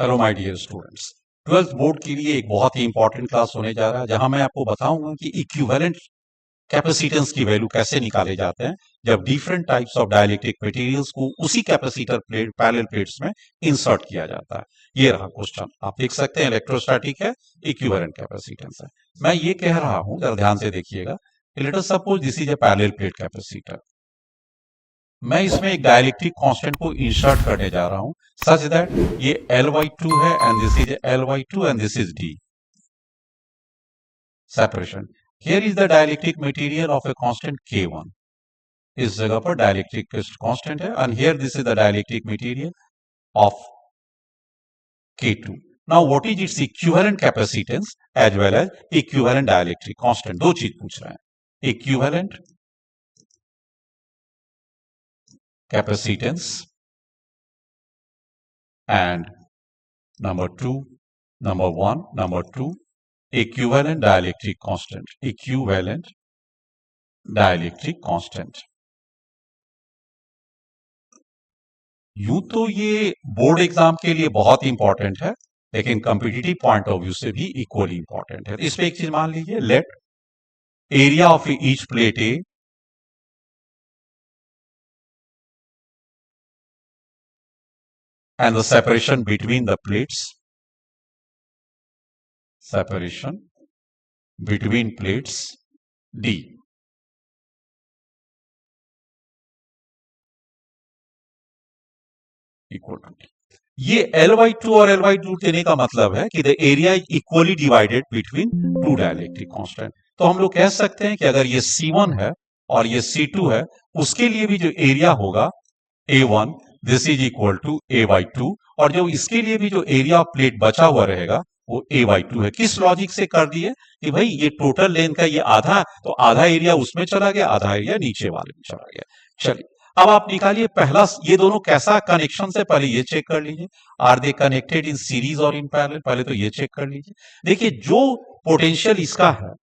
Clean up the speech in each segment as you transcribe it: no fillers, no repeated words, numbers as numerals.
Hello my dear students. Twelfth board के लिए एक बहुत ही इंपॉर्टेंट क्लास होने जा रहा है जहां मैं आपको बताऊंगा कि इक्विवेलेंट कैपेसिटेंस की वैल्यू कैसे निकाले जाते हैं जब different types of dielectric materials को उसी कैपेसिटर प्लेट पैरेलल प्लेट्स में इंसर्ट किया जाता है। ये रहा क्वेश्चन, आप देख सकते हैं इलेक्ट्रोस्टैटिक है, इक्विवेलेंट कैपेसिटेंस है। मैं ये कह रहा हूं, जरा ध्यान से देखिएगा। Let us suppose this is a parallel plate capacitor. मैं इसमें एक डाइलेक्ट्रिक कांस्टेंट को इंसर्ट करने जा रहा हूं सच दैट ये L/2 है and this is L/2 and this is D separation. Here is the dielectric material of a constant K1। इस जगह पर डाइलेक्ट्रिक कांस्टेंट है and here this is the dielectric material of K2। Now what is its equivalent capacitance as well as equivalent dielectric constant. दो चीज पूछ रहे हैं, equivalent capacitance and number one, number two, equivalent dielectric constant, equivalent dielectric constant। यूं तो ये board exam के लिए बहुत इंपॉर्टेंट है, लेकिन कॉम्पिटिटिव पॉइंट ऑफ व्यू से भी इक्वली इंपॉर्टेंट है। इसमें एक चीज मान लीजिए, let area of each plate A and the separation between the plates, separation between plates D equal to D। ये L/2 और L/2 देने का मतलब है कि the area is equally divided between two dielectric constant. तो हम लोग कह सकते हैं कि अगर ये C1 है और ये C2 है, उसके लिए भी जो एरिया होगा A1 this is equal to A/2, और जो इसके लिए भी जो एरिया ऑफ प्लेट बचा हुआ रहेगा वो A/2 है। किस लॉजिक से कर दिए कि भाई ये टोटल लेंथ का ये आधा, तो आधा एरिया उसमें चला गया, आधा एरिया नीचे वाले में चला गया। चलिए अब आप निकालिए पहला, ये दोनों कैसा कनेक्शन से, पहले ये चेक कर लीजिए, are they connected in series और इन पैरेलल। पहले तो ये चेक कर लीजिए। देखिए जो पोटेंशियल इसका है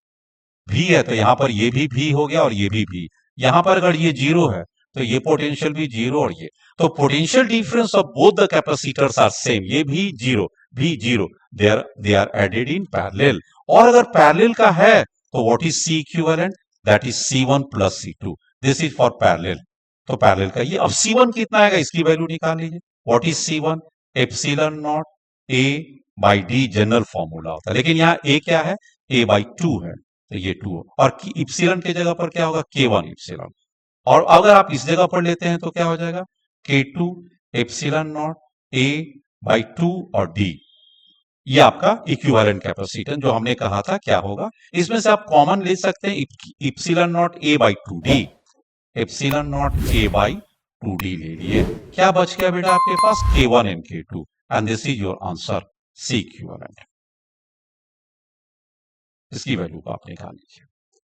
V है, तो यहां पर ये भी V हो गया और ये भी V। यहां पर अगर ये जीरो है तो ये पोटेंशियल भी जीरो और ये, तो potential difference of both the capacitors are same. ये भी जीरो, भी zero, they are added in parallel. और अगर पैरेलल का है तो what is C equivalent, that is C1 plus C2। This is for parallel. तो पैरेलल का ये, अब C1 कितना आएगा इसकी वैल्यू निकाल लीजिए। What is C1, epsilon not A by D general formula होता है, लेकिन यहाँ A क्या है, A/2 है, तो ये 2 और इप्सिलॉन की जगह पर क्या होगा, K1 इप्सिलॉन। और अगर आप इस जगह पर लेते हैं तो क्या हो जाएगा, K2 एप्सिलॉन नॉट A/2 और D। ये आपका इक्विवेलेंट कैपेसिटेंस जो हमने कहा था क्या होगा। इसमें से आप कॉमन ले सकते हैं, epsilon not A/2D, epsilon not A/2D ले लिए। क्या बच गया बेटा आपके पास, K1 and K2, and this is your answer, C equivalent. इसकी वैल्यू को आप निकाल लीजिए।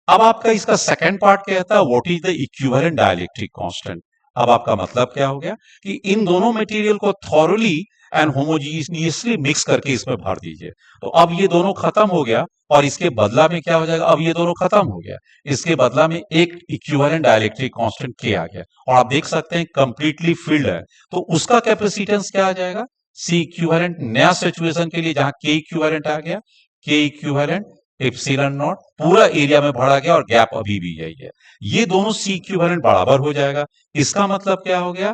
अब आपका इसका सेकंड पार्ट कहता है what is the equivalent dielectric constant. अब आपका मतलब क्या हो गया कि इन दोनों मटेरियल को थॉरली एंड होमोजीनियसली मिक्स करके इसमें भर दीजिए। तो अब ये दोनों खत्म हो गया और इसके बदला में क्या हो जाएगा, अब ये दोनों खत्म हो गया, इसके बदला में एक इक्विवेलेंट डाइलेक्ट्रिक कांस्टेंट K आ गया। और आप देख सकते हैं कंप्लीटली फिल्ड है, तो उसका कैपेसिटेंस क्या आ जाएगा, C इक्विवेलेंट। नया सिचुएशन के लिए जहां K इक्विवेलेंट आ गया, K इक्विवेलेंट एप्सिलॉन नॉट पूरा एरिया में भरा गया और गैप अभी भी यही है। ये दोनों C इक्विवेलेंट बराबर हो जाएगा। इसका मतलब क्या हो गया,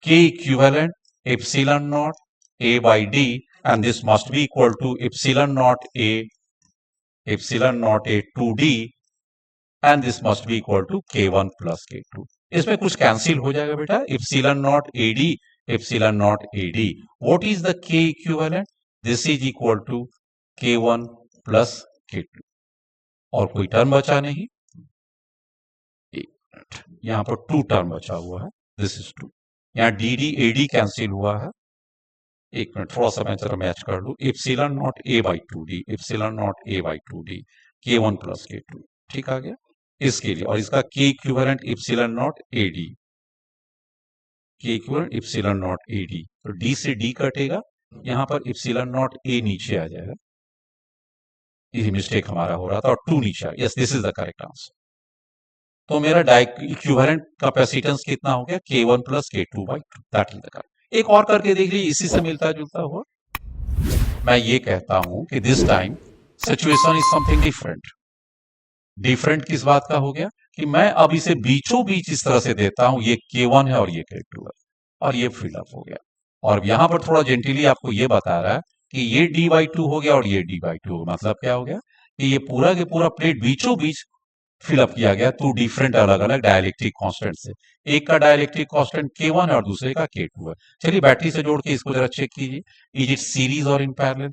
K equivalent epsilon not A/D and this must be equal to epsilon naught A 2D and this must be equal to K1 plus K2। इसमें कुछ कैंसिल हो जाएगा बेटा, epsilon naught AD, epsilon naught AD। What is the K equivalent, this is equal to K1 plus K2। और कोई term बचा नहीं, एक मिनट, यहां पर 2 टर्म बचा हुआ है, दिस इज 2। यहां DD AD कैंसिल हुआ है, एक मिनट थोड़ा सा मैं जरा मैच कर लू, epsilon not A/2D, epsilon not A/2D, K1 plus K2, ठीक आ गया इसके लिए। और इसका K equivalent epsilon not AD, K equivalent epsilon not AD, तो D से D कटेगा, यहां पर एप्सिलॉन नॉट A नीचे आ जाएगा, ये मिस्टेक हमारा हो रहा था, और 2 नीचे आ गया। Yes, this is the correct answer. तो मेरा इक्विवेलेंट कैपेसिटेंस कितना हो गया, K1 plus K2/2, that is the correct. एक और करके देख लीजिए इसी से मिलता जुलता हुआ। मैं ये कहता हूं कि this time situation is something different. Different किस बात का हो गया कि मैं अब इसे बीचों बीच इस तरह से देता हूं, ये K1 है और ये K2 है और ये फिलअप हो गया। और यहां पर थोड़ा जेंटली आपको ये बता रहा है कि ये D/2 हो गया और ये D/2, मतलब क्या हो गया कि ये पूरा के पूरा प्लेट बीचों बीच फिलअप किया गया टू डिफरेंट अलग अलग डायलेक्ट्रिक कांस्टेंट से। एक का डायलेक्ट्रिक कांस्टेंट K1 है और दूसरे का K2 है। चलिए बैटरी से जोड़ के इसको जरा चेक कीजिए, इज इट सीरीज और इन पैरेलल।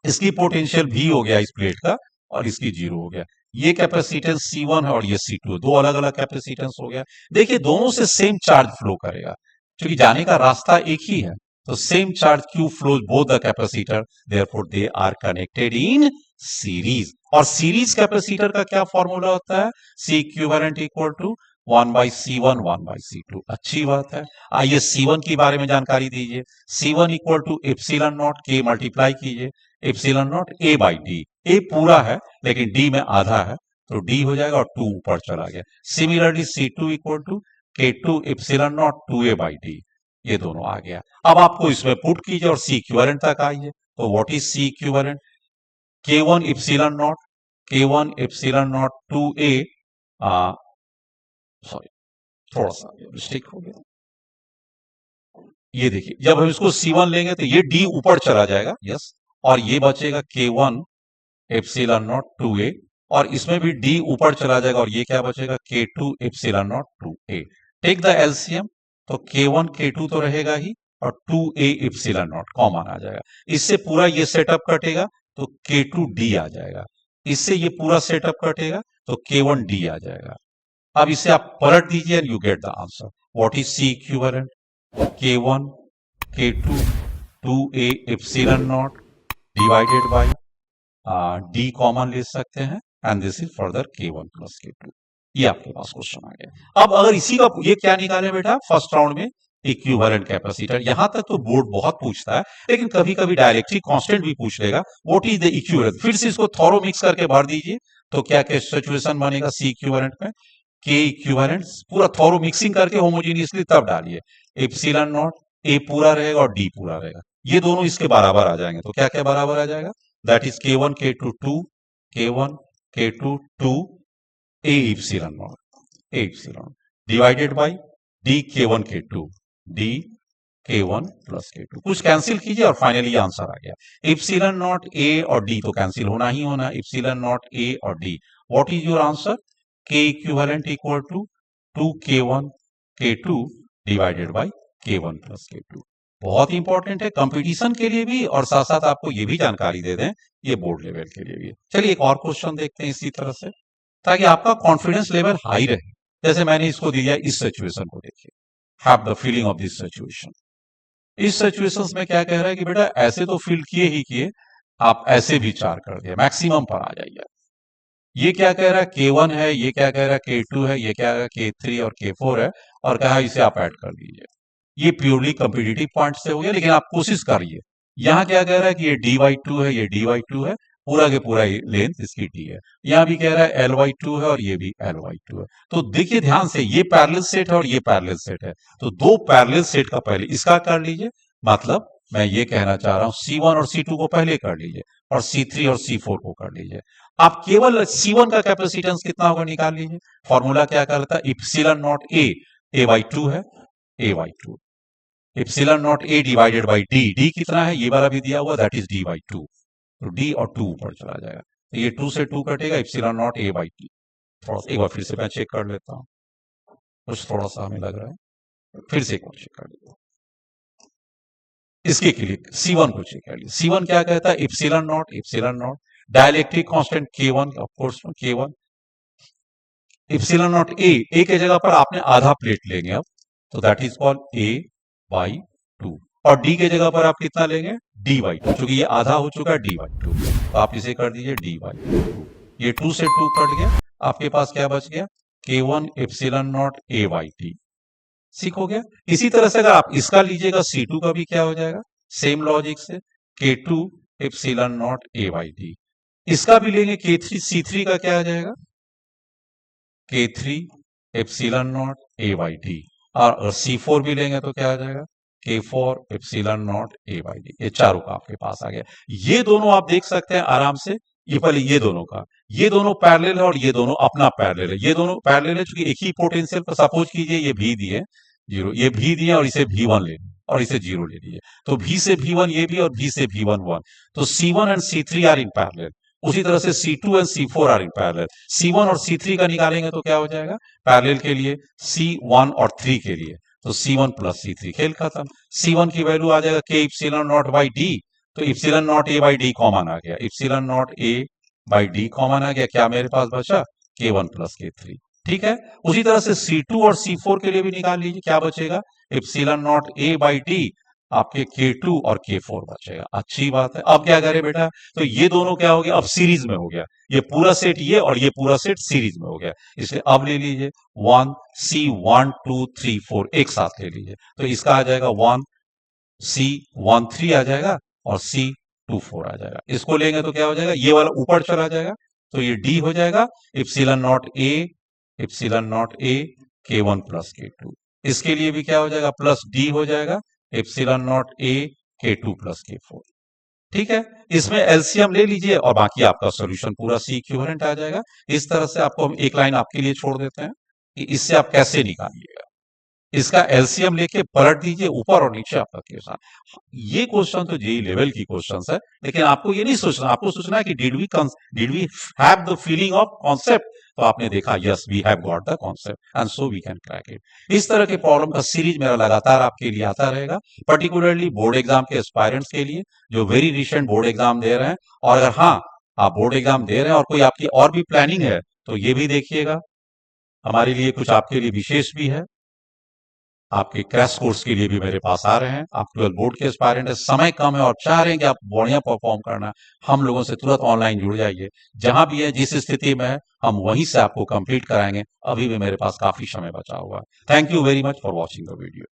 इसकी पोटेंशियल V हो गया इस प्लेट का और इसकी 0 हो गया। ये कैपेसिटेंस C1 है और ये C2 है, दो अलग अलग कैपेसिटेंस हो गया। देखिए दोनों से सेम चार्ज फ्लो करेगा क्योंकि जाने का रास्ता एक ही है, तो same charge Q flows both the capacitor, therefore they are connected in series. और सीरीज कैपेसिटर का क्या फॉर्मूला होता है, C equivalent equal to 1/C1 1/C2। अच्छी बात है। आइए C1 के बारे में जानकारी दीजिए। C1 equal to epsilon not K multiply कीजिए एप्सिलॉन नॉट A/D। A पूरा है लेकिन D में आधा है तो D हो जाएगा और 2 ऊपर चला गया। Similarly C2 equal to K2 epsilon not 2A/D, ये दोनों आ गया। अब आपको इसमें पुट कीजिए और C इक्विवेलेंट तक आइए। तो what is C equivalent, K1 epsilon not, K1 epsilon not 2A, sorry थोड़ा सा मिस्टेक हो गया। ये देखिए जब हम इसको C1 लेंगे तो ये D ऊपर चला जाएगा, यस, और ये बचेगा K1 एप्सिलॉन नॉट 2A, और इसमें भी D ऊपर चला जाएगा और ये क्या बचेगा K2 epsilon not 2A। Take the LCM, तो K1 K2 तो रहेगा ही और 2A एप्सिलॉन नॉट कॉमन आ जाएगा। इससे पूरा ये सेटअप कटेगा तो K2 D आ जाएगा, इससे ये पूरा सेटअप कटेगा तो K1 D आ जाएगा। अब इसे आप पलट दीजिए and you get the answer. What is C equivalent, K1 K2 2A epsilon not divided by D common ले सकते हैं and this is further K1 plus K2। ये आपके पास क्वेश्चन आ गया। अब अगर इसी का ये क्या निकाले बेटा फर्स्ट राउंड में, इक्विवेलेंट कैपेसिटर। यहां तक तो बोर्ड बहुत पूछता है लेकिन कभी कभी डायरेक्टली कांस्टेंट भी पूछ लेगा, व्हाट इज द इक्विवेलेंट। फिर से इसको थोरो मिक्स करके भर दीजिए तो क्या क्या सिचुएशन बनेगा C इक्विवेलेंट में, K इक्विवेलेंट पूरा थोरो मिक्सिंग करके होमोजीनियसली तब डालिए, एप्सिलॉन नॉट A पूरा रहेगा और D पूरा रहेगा, ये दोनों इसके बराबर आ जाएंगे। तो क्या क्या बराबर आ जाएगा, that is K1 K2 2 K1 K2 2 A epsilon naught, A epsilon divided by D K1 K2 D K1 plus K2। कुछ कैंसिल कीजिए और फाइनली आंसर आ गया। एप्सिलॉन नॉट A और D तो कैंसिल होना ही होना, एप्सिलॉन नॉट A और D। What is your answer, K equivalent equal to 2 K1 K2 divided by K1 plus K2। बहुत इंपॉर्टेंट है कंपटीशन के लिए भी और साथ साथ आपको ये भी जानकारी दे दें, ये बोर्ड लेवल के लिए भी। चलिए एक और क्वेश्चन देखते हैं इसी तरह से, ताकि आपका कॉन्फिडेंस लेवल हाई रहे। जैसे मैंने इसको दिया, इस सिचुएशन को देखिए, have the feeling of this situation. इस सिचुएशंस में क्या कह रहा है कि बेटा ऐसे तो फील किए ही किए, आप ऐसे भी 4 कर दिए, मैक्सिमम पर आ जाइए। ये क्या कह रहा है K1 है, ये क्या कह रहा है K2 है, ये क्या कह रहा है K3 और K4 है, और कहा इसे आप ऐड कर दीजिए। ये प्योरली कॉम्पिटिटिव पॉइंट से हो गया, लेकिन आप कोशिश करिए। यहाँ क्या कह रहा है कि ये D/2 है, ये D/2 है, पूरा के पूरा लेंथ इसकी D है। यहाँ भी कह रहा है L/2 है और ये भी L/2 है। तो देखिए ध्यान से, ये पैरेलल सेट है और ये पैरेलल सेट है, तो दो पैरेलल सेट का पहले इसका कर लीजिए। मतलब मैं ये कहना चाह रहा हूं C1 और C2 को पहले कर लीजिए और C3 और C4 को कर लीजिए। आप केवल C1 का कैपेसिटेंस कितना होगा निकाल लीजिए। फॉर्मूला क्या करता है, इप्सिलॉन नॉट A/2 है, A/2 epsilon not A divided by D कितना है, ये वाला भी दिया हुआ, दैट इज D/2। तो D और 2 ऊपर चला जाएगा, तो ये 2 से 2 कटेगा, एप्सिलॉन नॉट A/D। थोड़ा सा एक बार फिर से मैं चेक कर लेता हूँ, कुछ थोड़ा सा हमें लग रहा है, फिर से एक बार चेक कर लेता हूँ। इसके लिए C1 को चेक कर लीजिए। C1 क्या कहता है, epsilon not dielectric constant K1, of course K1, epsilon not A के जगह पर आपने आधा प्लेट लेंगे अब, तो दैट इज कॉल्ड A/2, और D के जगह पर आप कितना लेंगे, D/2, क्योंकि ये आधा हो चुका है D/2, तो आप इसे कर दीजिए D/2। ये 2 से 2 कट गया, आपके पास क्या बच गया, K1 एप्सिलॉन नॉट A/D। ठीक हो गया। इसी तरह से अगर आप इसका लीजिएगा C2 का भी क्या हो जाएगा, सेम लॉजिक से K2 एप्सिलॉन नॉट A/D। इसका भी लेंगे K3, C3 का क्या आ जाएगा, K3 एप्सिलॉन नॉट A/D। और C4 भी लेंगे तो क्या आ जाएगा, K4 epsilon not A by D. ये चारों का आपके पास आ गया। ये दोनों आप देख सकते हैं आराम से, ये पहले ये दोनों का, ये दोनों पैरेलल है और ये दोनों अपना पैरेलल है। ये दोनों पैरेलल है क्योंकि एक ही पोटेंशियल पर, सपोज कीजिए ये V दिए जीरो, ये V दिए और इसे V1 ले लीजिए और इसे जीरो ले लीजिए, तो V से V1 ये भी और V से V1 1, तो C1 and C3 are in parallel. उसी तरह से C2 and C4 are in parallel. C1 और C3 का निकालेंगे तो क्या हो जाएगा पैरेलल के लिए, C1 और 3 के लिए, तो C1 प्लस C3, खेल खत्म। C1 की वैल्यू आ जाएगा K epsilon not by D, तो epsilon not A by D common आ गया, epsilon not A by D common आ गया, क्या मेरे पास बचा K1 प्लस K3। ठीक है, उसी तरह से C2 और C4 के लिए भी निकाल लीजिए, क्या बचेगा epsilon not A by D, आपके K2 और K4 बचेगा। अच्छी बात है। अब क्या करें बेटा, तो ये दोनों क्या हो गया, अब सीरीज में हो गया, ये पूरा सेट ये और ये पूरा सेट सीरीज में हो गया, इसलिए अब ले लीजिए 1 C1 2 3 4 एक साथ ले लीजिए, तो इसका आ जाएगा 1 C1 3 आ जाएगा और C2 4 आ जाएगा। इसको लेंगे तो क्या हो जाएगा, ये वाला ऊपर चला जाएगा, तो ये D हो जाएगा epsilon not A K1 plus K2। इसके लिए भी क्या हो जाएगा, प्लस D हो जाएगा epsilon not A K2 plus K4। ठीक है, इसमें एलसीएम ले लीजिए और बाकी आपका सॉल्यूशन पूरा सी इक्विवेलेंट आ जाएगा। इस तरह से आपको हम एक लाइन आपके लिए छोड़ देते हैं कि इससे आप कैसे निकालिएगा। इसका एलसीएम लेके पलट दीजिए ऊपर और नीचे आपका क्वेश्चन। ये क्वेश्चन तो जेई लेवल की क्वेश्चन है, लेकिन आपको ये नहीं सोचना, आपको सोचना है कि did we have the feeling of concept, तो आपने देखा yes we have got the concept and so we can crack it. इस तरह के प्रॉब्लम का सीरीज मेरा लगातार आपके लिए आता रहेगा, पर्टिकुलरली बोर्ड एग्जाम के एस्पायरेंट्स के लिए जो वेरी रिसेंट बोर्ड एग्जाम दे रहे हैं। और अगर हाँ आप बोर्ड एग्जाम दे रहे हैं और कोई आपकी और भी प्लानिंग है तो ये भी देखिएगा, हमारे लिए कुछ आपके लिए विशेष भी है। आपके क्रैश कोर्स के लिए भी मेरे पास आ रहे हैं। आप 12 बोर्ड के एस्पायरेंट है, समय कम है और चाह रहे हैं कि आप बढ़िया परफॉर्म करना, हम लोगों से तुरंत ऑनलाइन जुड़ जाइए। जहां भी है, जिस स्थिति में है, हम वहीं से आपको कंप्लीट कराएंगे। अभी भी मेरे पास काफी समय बचा हुआ है। Thank you very much for watching the video.